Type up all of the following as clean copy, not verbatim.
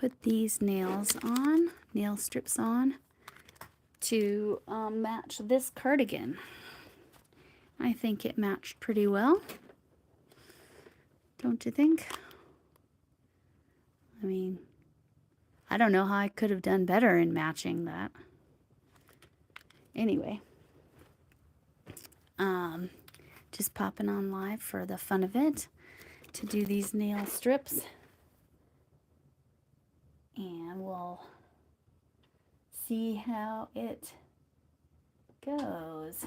put these nail strips on to match this cardigan. I think it matched pretty well. Don't you think? I mean, I don't know how I could have done better in matching that. Anyway, just popping on live for the fun of it to do these nail strips. And we'll see how it goes.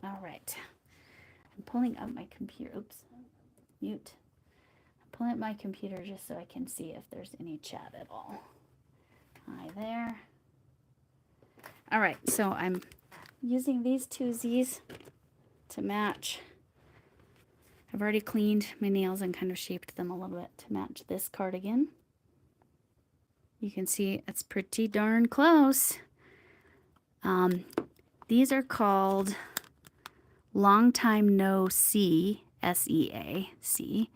All right, I'm pulling up my computer. Oops, mute. I'm pulling up my computer just so I can see if there's any chat at all. Hi there. All right, so I'm using these twosies to match. I've already cleaned my nails and kind of shaped them a little bit to match this cardigan. You can see it's pretty darn close. These are called Long Time No See, S-E-A-C.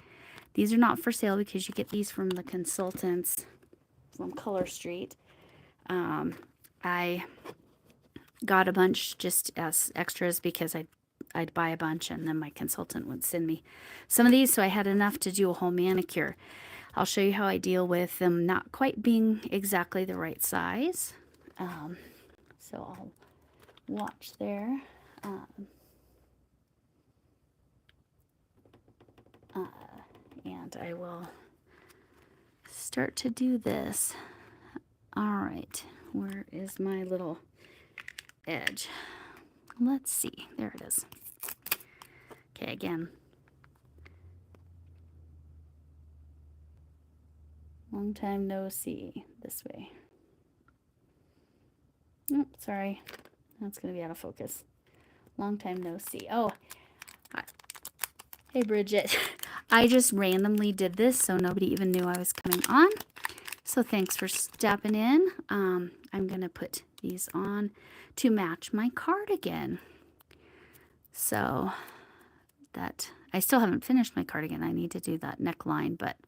These are not for sale because you get these from the consultants from Color Street. I got a bunch just as extras because I'd buy a bunch and then my consultant would send me some of these, so I had enough to do a whole manicure. I'll show you how I deal with them not quite being exactly the right size. So I'll watch there. And I will start to do this. All right, where is my little edge? Let's see, there it is. Okay, again. Long time no see, this way. Oh, sorry, that's gonna be out of focus. Long time no see. Oh, hi. Hey Bridget. I just randomly did this so nobody even knew I was coming on. So thanks for stepping in. I'm gonna put these on to match my cardigan. So that, I still haven't finished my cardigan. I need to do that neckline, but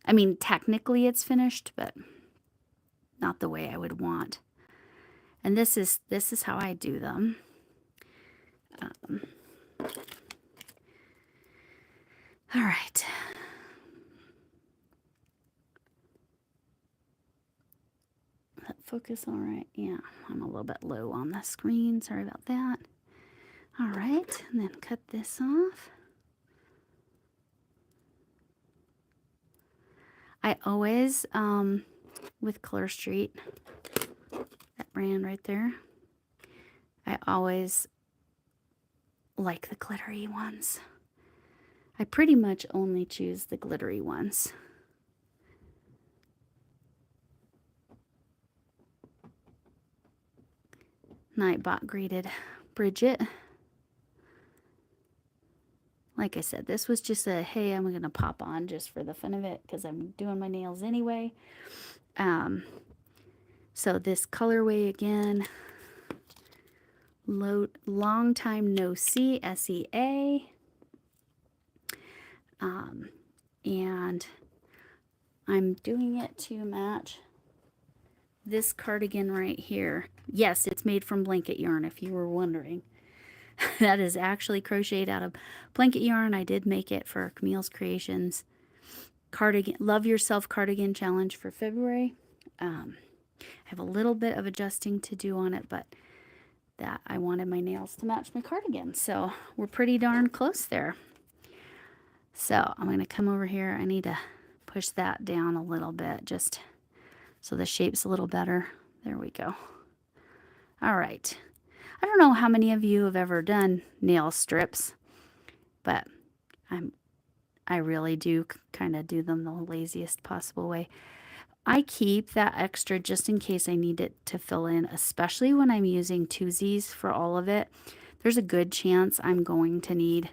I mean, technically it's finished, but not the way I would want. And this is how I do them. All right. That focus all right? Yeah, I'm a little bit low on the screen. Sorry about that. All right, and then cut this off. I always, with Color Street, that brand right there, I always like the glittery ones. I pretty much only choose the glittery ones. Nightbot greeted Bridget. Like I said, this was just a, hey, I'm going to pop on just for the fun of it because I'm doing my nails anyway. So this colorway again, Long Time No See, S-E-A. And I'm doing it to match this cardigan right here. Yes, it's made from blanket yarn, if you were wondering. That is actually crocheted out of blanket yarn. I did make it for Camille's Creations cardigan, Love Yourself cardigan challenge for February. I have a little bit of adjusting to do on it, but that I wanted my nails to match my cardigan. So we're pretty darn close there. So I'm going to come over here. I need to push that down a little bit just so the shape's a little better. There we go. All right. I don't know how many of you have ever done nail strips, but I really do kind of do them the laziest possible way. I keep that extra just in case I need it to fill in, especially when I'm using twosies for all of it. There's a good chance I'm going to need,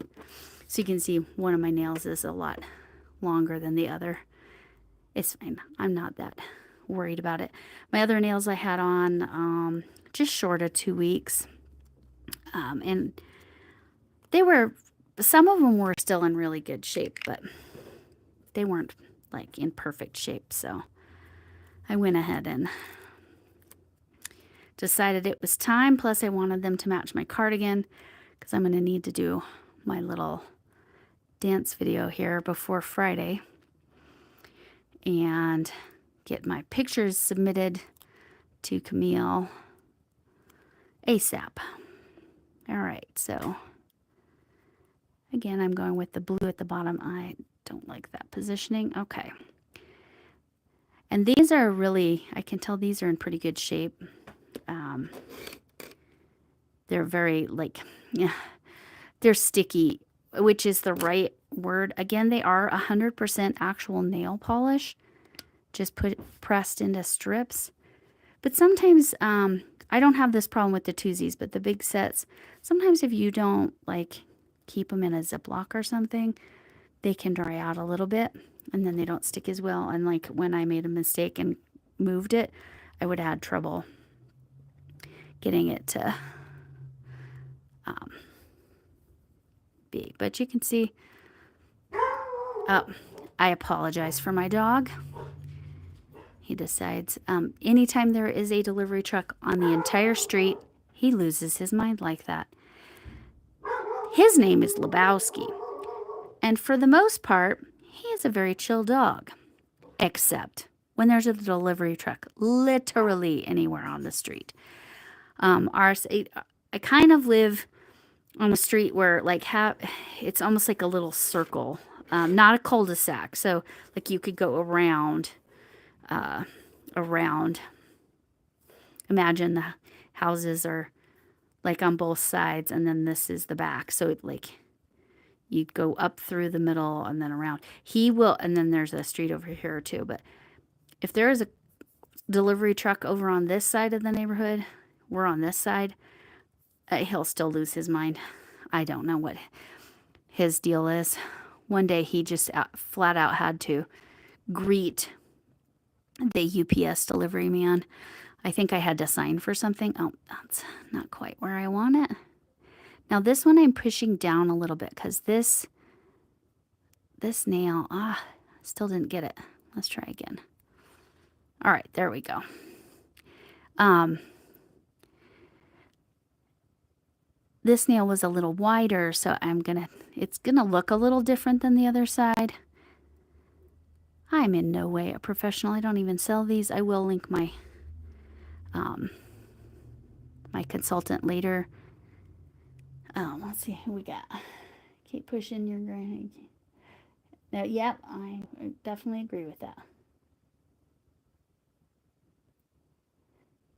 so you can see one of my nails is a lot longer than the other. It's fine. I'm not that worried about it. My other nails I had on just short of 2 weeks. And some of them were still in really good shape, but they weren't like in perfect shape. So I went ahead and decided it was time. Plus I wanted them to match my cardigan because I'm going to need to do my little dance video here before Friday and get my pictures submitted to Camille ASAP. All right, so again, I'm going with the blue at the bottom. I don't like that positioning. Okay. And these are really, I can tell these are in pretty good shape. They're very like, yeah, they're sticky, which is the right word. Again, they are 100% actual nail polish, just pressed into strips. But sometimes, I don't have this problem with the twosies, but the big sets, sometimes if you don't like keep them in a Ziploc or something, they can dry out a little bit and then they don't stick as well. And like when I made a mistake and moved it, I would have had trouble getting it to be. But you can see, oh, I apologize for my dog. He decides anytime there is a delivery truck on the entire street, he loses his mind like that. His name is Lebowski. And for the most part, he is a very chill dog. Except when there's a delivery truck literally anywhere on the street. I kind of live on a street where like it's almost like a little circle, not a cul-de-sac. So like you could go around. Imagine the houses are like on both sides, and then this is the back. So like you'd go up through the middle and then around. And then there's a street over here too. But if there is a delivery truck over on this side of the neighborhood, we're on this side, he'll still lose his mind. I don't know what his deal is. One day he just flat out had to greet the UPS delivery man. I think I had to sign for something. Oh, that's not quite where I want it. Now this one I'm pushing down a little bit because this nail, still didn't get it. Let's try again. All right, there we go. This nail was a little wider, so it's gonna look a little different than the other side. I'm in no way a professional. I don't even sell these. I will link my my consultant later. Let's see who we got. Keep pushing your granny. Yep, I definitely agree with that.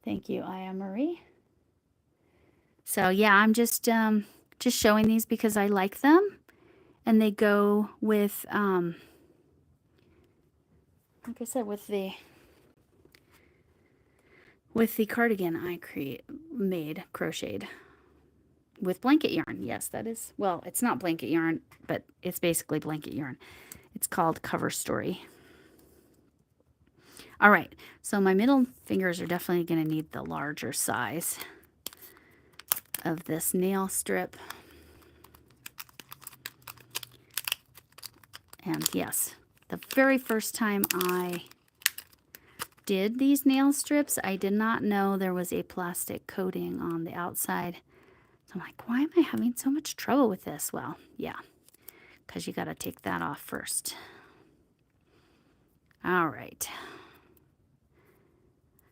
Thank you, I am Marie. So yeah, I'm just showing these because I like them, and they go with like I said, with the cardigan I crocheted with blanket yarn. Yes, that is, well, it's not blanket yarn, but it's basically blanket yarn. It's called Cover Story. All right, so my middle fingers are definitely going to need the larger size of this nail strip. And yes, the very first time I did these nail strips, I did not know there was a plastic coating on the outside. So I'm like, why am I having so much trouble with this? Well, yeah, because you got to take that off first. All right.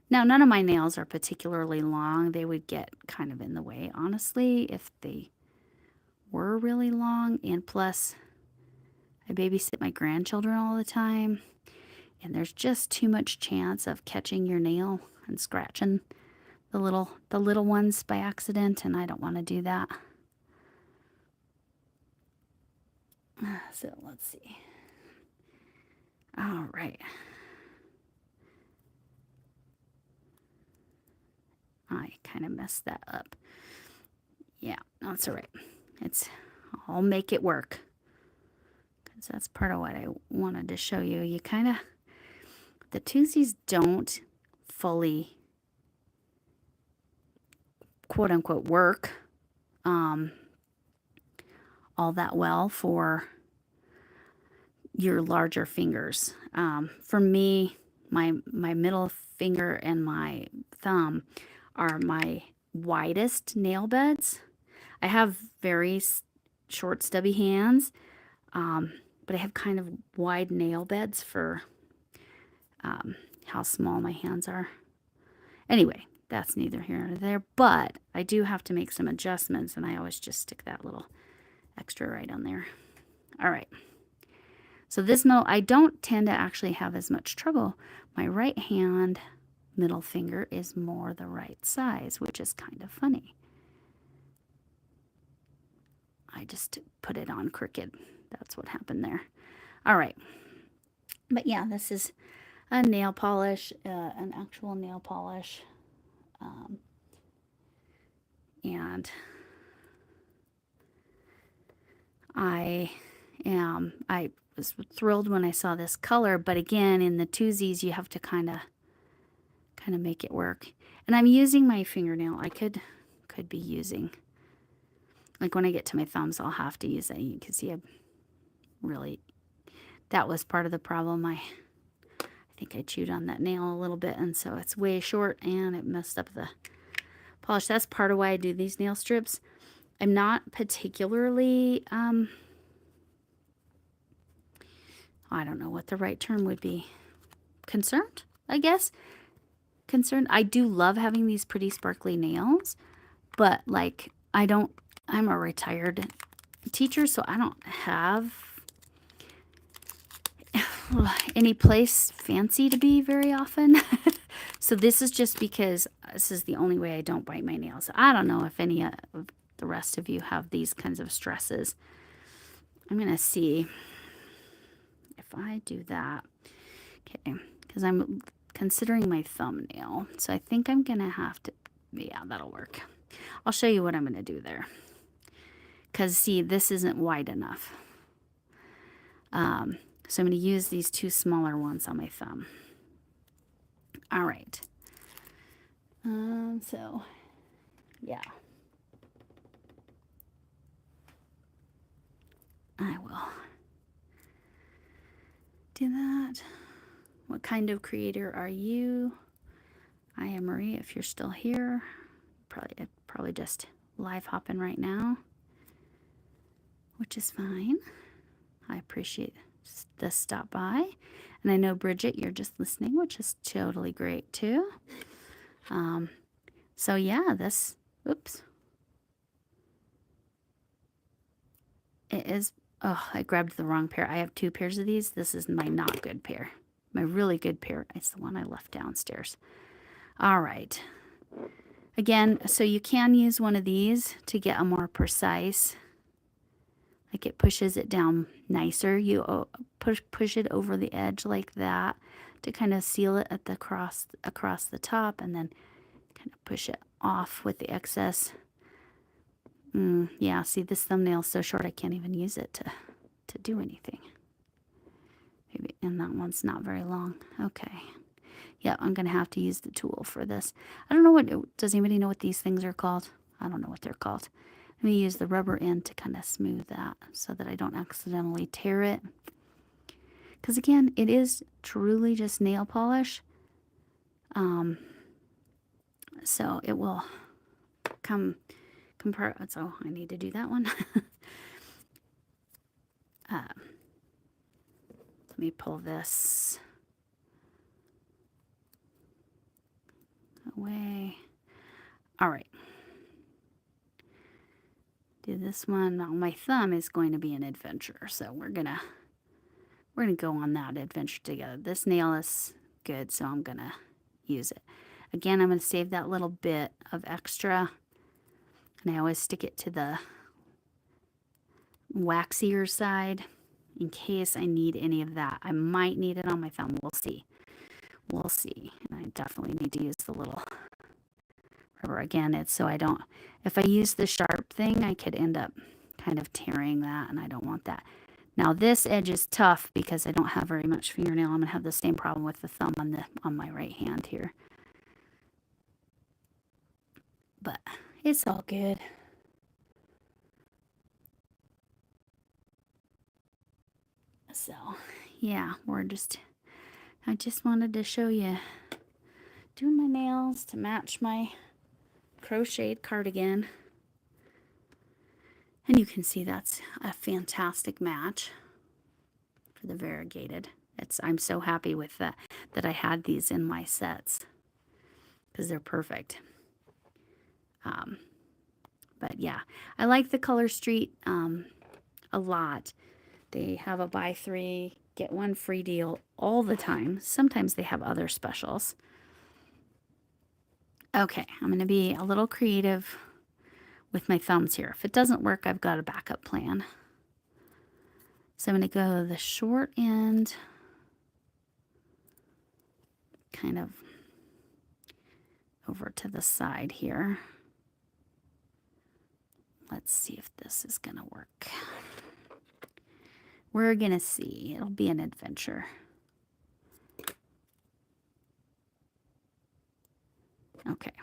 Now, none of my nails are particularly long. They would get kind of in the way, honestly, if they were really long. And plus, I babysit my grandchildren all the time, and there's just too much chance of catching your nail and scratching the little ones by accident, and I don't want to do that. So let's see. All right. I kind of messed that up. Yeah, that's all right. I'll make it work. Because that's part of what I wanted to show you. You kind of, the twosies don't fully, quote unquote, work all that well for your larger fingers. For me, my middle finger and my thumb are my widest nail beds. I have very short, stubby hands, but I have kind of wide nail beds for how small my hands are. Anyway, that's neither here nor there, but I do have to make some adjustments, and I always just stick that little extra right on there. All right. So this middle, I don't tend to actually have as much trouble. My right hand middle finger is more the right size, which is kind of funny. I just put it on crooked. That's what happened there. All right. But yeah, this is a nail polish, an actual nail polish. And I was thrilled when I saw this color, but again, in the twosies, you have to kind of make it work. And I'm using my fingernail. I could be using, like when I get to my thumbs, I'll have to use that. You can see that was part of the problem. I think I chewed on that nail a little bit, and so it's way short, and it messed up the polish. That's part of why I do these nail strips. I'm not particularly, I don't know what the right term would be. Concerned, I guess. Concerned. I do love having these pretty sparkly nails, but like I'm a retired teacher, so I don't have any place fancy to be very often. So this is just because this is the only way I don't bite my nails. I don't know if any of the rest of you have these kinds of stresses. I'm going to see if I do that. Okay, because I'm considering my thumbnail. So I think I'm going to have to, yeah, that'll work. I'll show you what I'm going to do there. Because see, this isn't wide enough. So I'm going to use these two smaller ones on my thumb. All right. So, yeah. I will do that. What kind of creator are you? I am Marie, if you're still here. Probably just live hopping right now, which is fine. I appreciate the stop by. And I know, Bridget, you're just listening, which is totally great too. So yeah, this, oops. It is, oh, I grabbed the wrong pair. I have two pairs of these. This is my not good pair. My really good pair is the one I left downstairs. All right. Again, so you can use one of these to get a more precise, like it pushes it down nicer. You push it over the edge like that to kind of seal it at the across the top, and then kind of push it off with the excess. Yeah, see, this thumbnail's so short I can't even use it to do anything. Maybe, and that one's not very long. Okay. Yeah, I'm going to have to use the tool for this. I don't know does anybody know what these things are called? I don't know what they're called. Let me use the rubber end to kind of smooth that so that I don't accidentally tear it. Because again, it is truly just nail polish. So it will come apart. So I need to do that one. Let me pull this away. All right. Do this one. Now my thumb is going to be an adventure, so we're gonna go on that adventure together. This nail is good, so I'm gonna use it. Again, I'm gonna save that little bit of extra, and I always stick it to the waxier side in case I need any of that. I might need it on my thumb. We'll see. We'll see. And I definitely need to use the little rubber again. It's so I don't, if I use the sharp thing, I could end up kind of tearing that, and I don't want that. Now this edge is tough because I don't have very much fingernail. I'm gonna have the same problem with the thumb on my right hand here. But it's all good. So, yeah, I just wanted to show you doing my nails to match my crocheted cardigan. And you can see that's a fantastic match for the variegated. I'm so happy with that I had these in my sets because they're perfect. But yeah, I like the Color Street a lot. They have a buy 3, get 1 free deal all the time. Sometimes they have other specials. Okay, I'm going to be a little creative with my thumbs here. If it doesn't work, I've got a backup plan. So I'm going to go the short end, kind of over to the side here. Let's see if this is going to work. We're going to see. It'll be an adventure. Okay,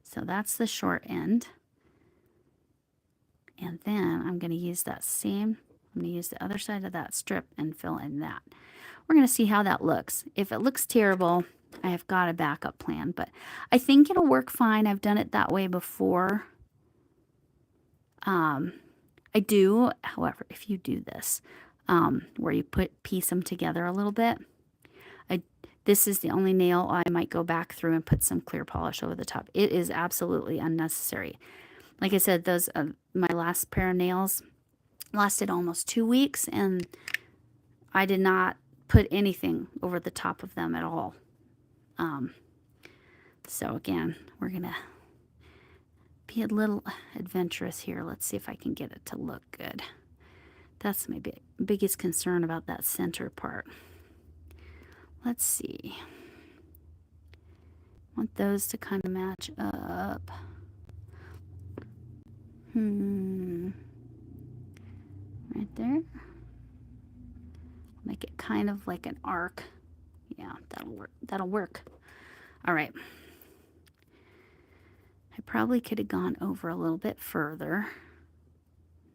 so that's the short end. And then I'm going to use that same, I'm going to use the other side of that strip and fill in that. We're going to see how that looks. If it looks terrible, I have got a backup plan, but I think it'll work fine. I've done it that way before. I do, however, if you do this, where you piece them together a little bit, this is the only nail I might go back through and put some clear polish over the top. It is absolutely unnecessary. Like I said, those my last pair of nails lasted almost 2 weeks, and I did not put anything over the top of them at all. So again, we're gonna be a little adventurous here. Let's see if I can get it to look good. That's my biggest concern about that center part. Let's see. I want those to kind of match up. Right there. Make it kind of like an arc. Yeah, that'll work. That'll work. All right. I probably could have gone over a little bit further.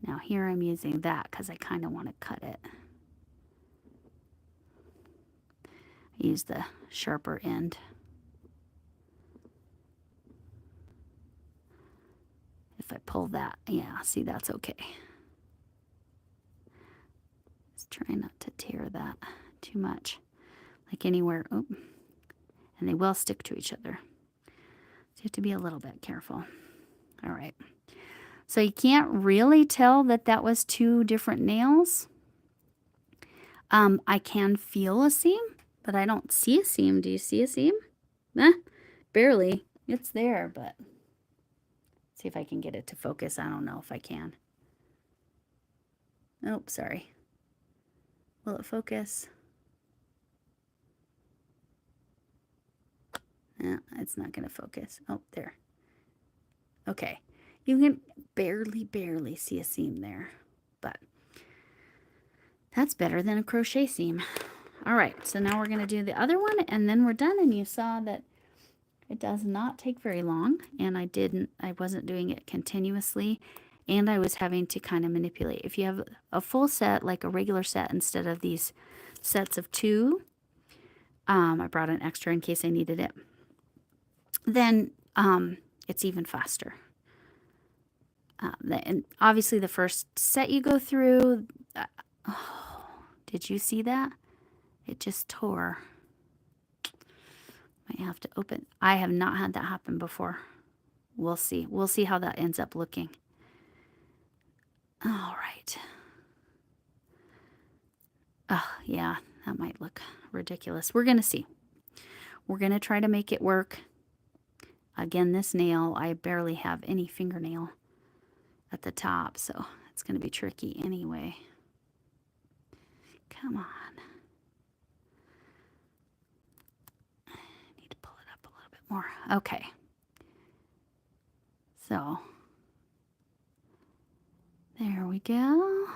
Now here I'm using that because I kind of want to cut it. I use the sharper end. If I pull that, yeah, see, that's okay. Just try not to tear that too much. Like anywhere, oh, and they will stick to each other. So you have to be a little bit careful. All right. So you can't really tell that that was 2 different nails. I can feel a seam, but I don't see a seam. Do you see a seam? Barely. It's there, but see if I can get it to focus. I don't know if I can. Oh, sorry. Will it focus? No, it's not going to focus. Oh, there. Okay. You can barely see a seam there, but that's better than a crochet seam. All right, so now we're going to do the other one, and then we're done. And you saw that it does not take very long, and I wasn't doing it continuously, and I was having to kind of manipulate. If you have a full set, like a regular set, instead of these sets of 2, I brought an extra in case I needed it, then it's even faster. And obviously the first set you go through, oh, did you see that? It just tore. Might have to open. I have not had that happen before. We'll see. We'll see how that ends up looking. All right. Oh, yeah, that might look ridiculous. We're going to see. We're going to try to make it work. Again, this nail, I barely have any fingernail at the top, so it's going to be tricky anyway. Come on. I need to pull it up a little bit more. Okay. So, there we go.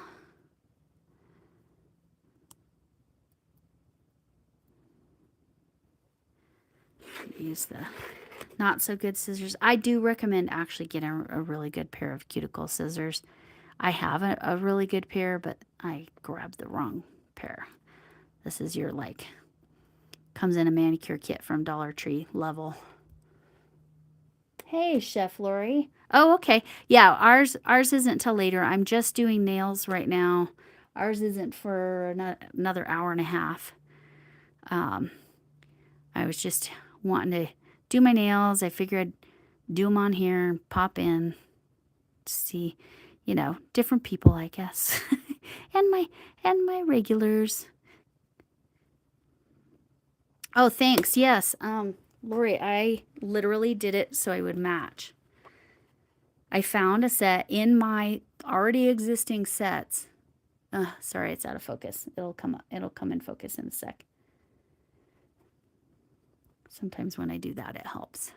Use the not so good scissors. I do recommend actually getting a really good pair of cuticle scissors. I have a really good pair, but I grabbed the wrong pair. This is your, like, comes in a manicure kit from Dollar Tree level. Hey, Chef Lori. Oh, okay. Yeah, ours isn't till later. I'm just doing nails right now. Ours isn't for another hour and a half. I was just wanting to do my nails. I figured I'd do them on here, pop in, see, you know, different people, I guess. and my regulars. Oh, thanks. Yes. Lori, I literally did it so I would match. I found a set in my already existing sets. Sorry, it's out of focus. It'll come in focus in a sec. Sometimes when I do that, it helps.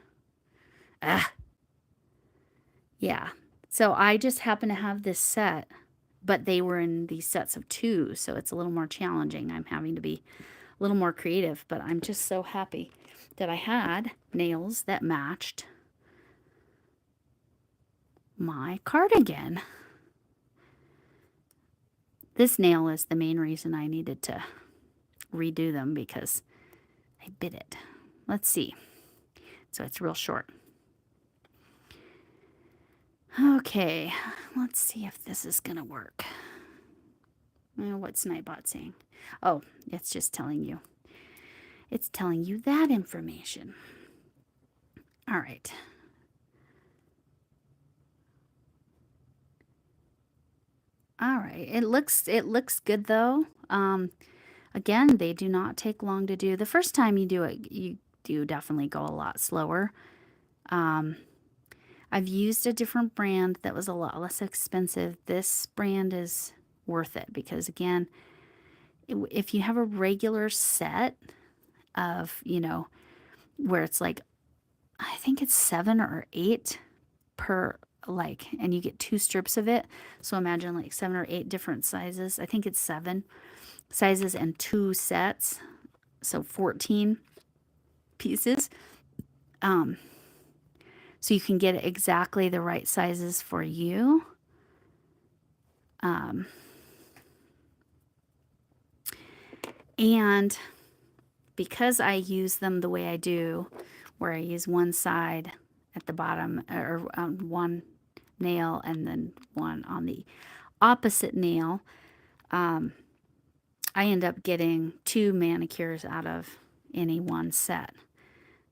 Yeah. So I just happen to have this set, but they were in these sets of 2, so it's a little more challenging. I'm having to be a little more creative, but I'm just so happy that I had nails that matched my cardigan. This nail is the main reason I needed to redo them because I bit it. Let's see. So it's real short. Okay, let's see if this is gonna work. What's Nightbot saying? Oh, it's just telling you. It's telling you that information. All right. All right. It looks good though. Again, they do not take long to do. The first time you do it, you do definitely go a lot slower. I've used a different brand that was a lot less expensive. This brand is worth it because, again, if you have a regular set of, you know, where it's like, I think it's 7 or 8 per, like, and you get 2 strips of it. So imagine like 7 or 8 different sizes. I think it's 7 sizes and 2 sets. So 14 pieces. So you can get exactly the right sizes for you. And because I use them the way I do, where I use one side at the bottom, or one nail and then one on the opposite nail, I end up getting 2 manicures out of any one set.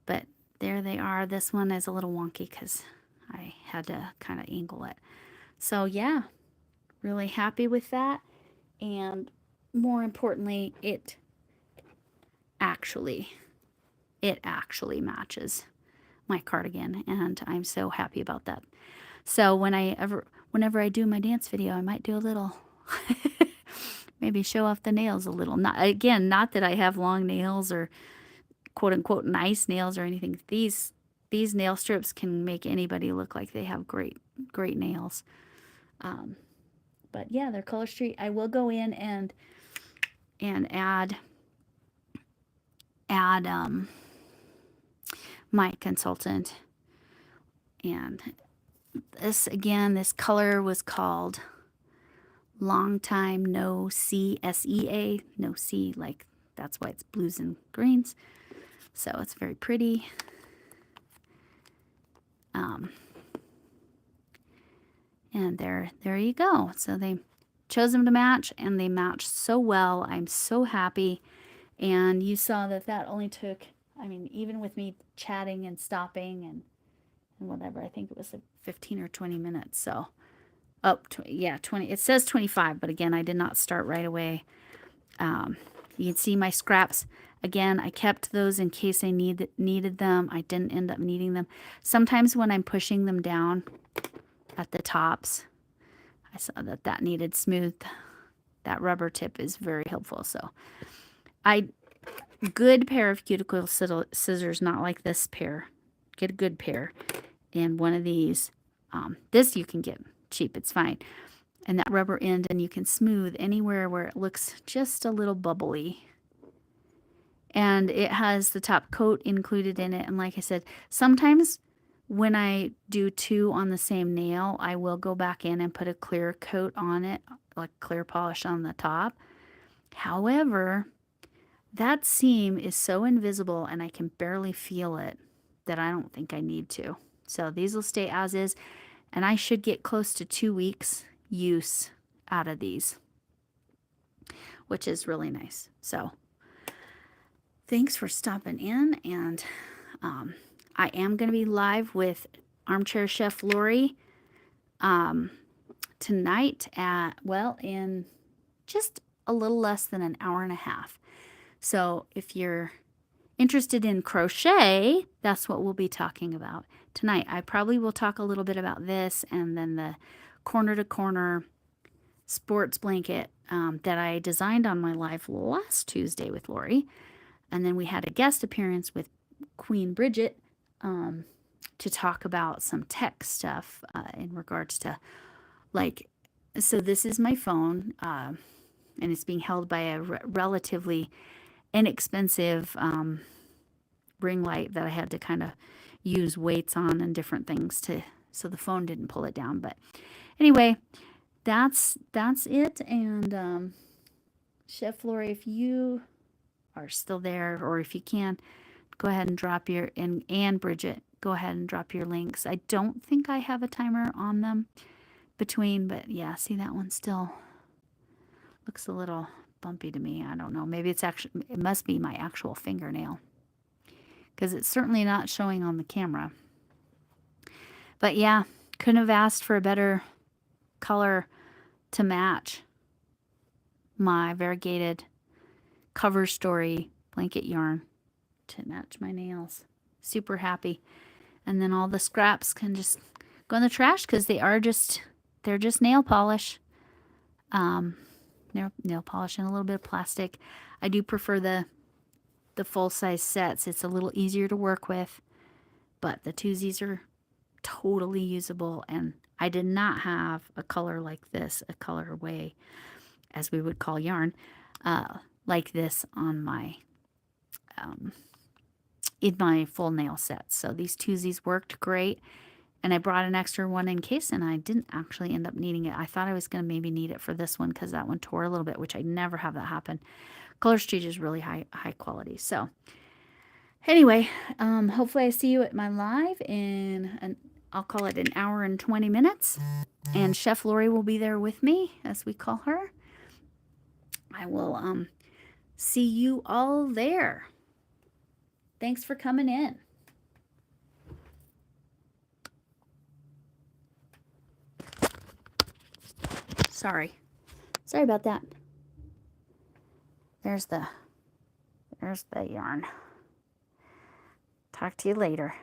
But there they are. This one is a little wonky because I had to kind of angle it. So yeah, really happy with that. And more importantly, it actually matches my cardigan, and I'm so happy about that. So whenever I do my dance video, I might do a little maybe show off the nails a little. Not that I have long nails or quote unquote nice nails or anything. These nail strips can make anybody look like they have great nails. But yeah, they're Color Street. I will go in and add my consultant. And this color was called Long Time No See, SEA. No C, like that's why it's blues and greens. So it's very pretty. And there you go. So they chose them to match, and they matched so well. I'm so happy. And you saw that only took, I mean, even with me chatting and stopping and whatever, I think it was like 15 or 20 minutes. So, yeah, 20. It says 25, but again, I did not start right away. You can see my scraps. Again, I kept those in case I needed them. I didn't end up needing them. Sometimes when I'm pushing them down at the tops, I saw that needed smooth. That rubber tip is very helpful. So good pair of cuticle scissors, not like this pair. Get a good pair. And one of these, this you can get cheap, it's fine. And that rubber end, and you can smooth anywhere where it looks just a little bubbly. And it has the top coat included in it. And like I said, sometimes when I do 2 on the same nail, I will go back in and put a clear coat on it, like clear polish on the top. However, that seam is so invisible and I can barely feel it that I don't think I need to. So these will stay as is, and I should get close to 2 weeks use out of these, which is really nice. So thanks for stopping in, and I am going to be live with Armchair Chef Lori tonight at, well, in just a little less than an hour and a half. So if you're interested in crochet, that's what we'll be talking about tonight. I probably will talk a little bit about this and then the corner to corner sports blanket that I designed on my live last Tuesday with Lori. And then we had a guest appearance with Queen Bridget to talk about some tech stuff in regards to, like, so this is my phone, and it's being held by a relatively inexpensive ring light that I had to kind of use weights on and different things so the phone didn't pull it down. But anyway, that's it. And Chef Lori, if you are still there, or if you can, go ahead and drop your, and Bridget, go ahead and drop your links. I don't think I have a timer on them between, but yeah, see, that one still looks a little bumpy to me. I don't know. Maybe it's actually, it must be my actual fingernail, because it's certainly not showing on the camera. But yeah, couldn't have asked for a better color to match my variegated cover story blanket yarn to match my nails. Super happy. And then all the scraps can just go in the trash because they're just nail polish. Nail polish and a little bit of plastic. I do prefer the full-size sets. It's a little easier to work with, but the twosies are totally usable, and I did not have a color like this, a colorway, as we would call yarn, like this on my in my full nail sets. So these twosies worked great, and I brought an extra one in case, and I didn't actually end up needing it. I thought I was going to maybe need it for this one because that one tore a little bit, which I never have that happen. Color Street is really high quality. So anyway, hopefully I see you at my live in I'll call it an hour and 20 minutes. And Chef Lori will be there with me, as we call her. I will see you all there. Thanks for coming in. Sorry about that. There's the yarn. Talk to you later.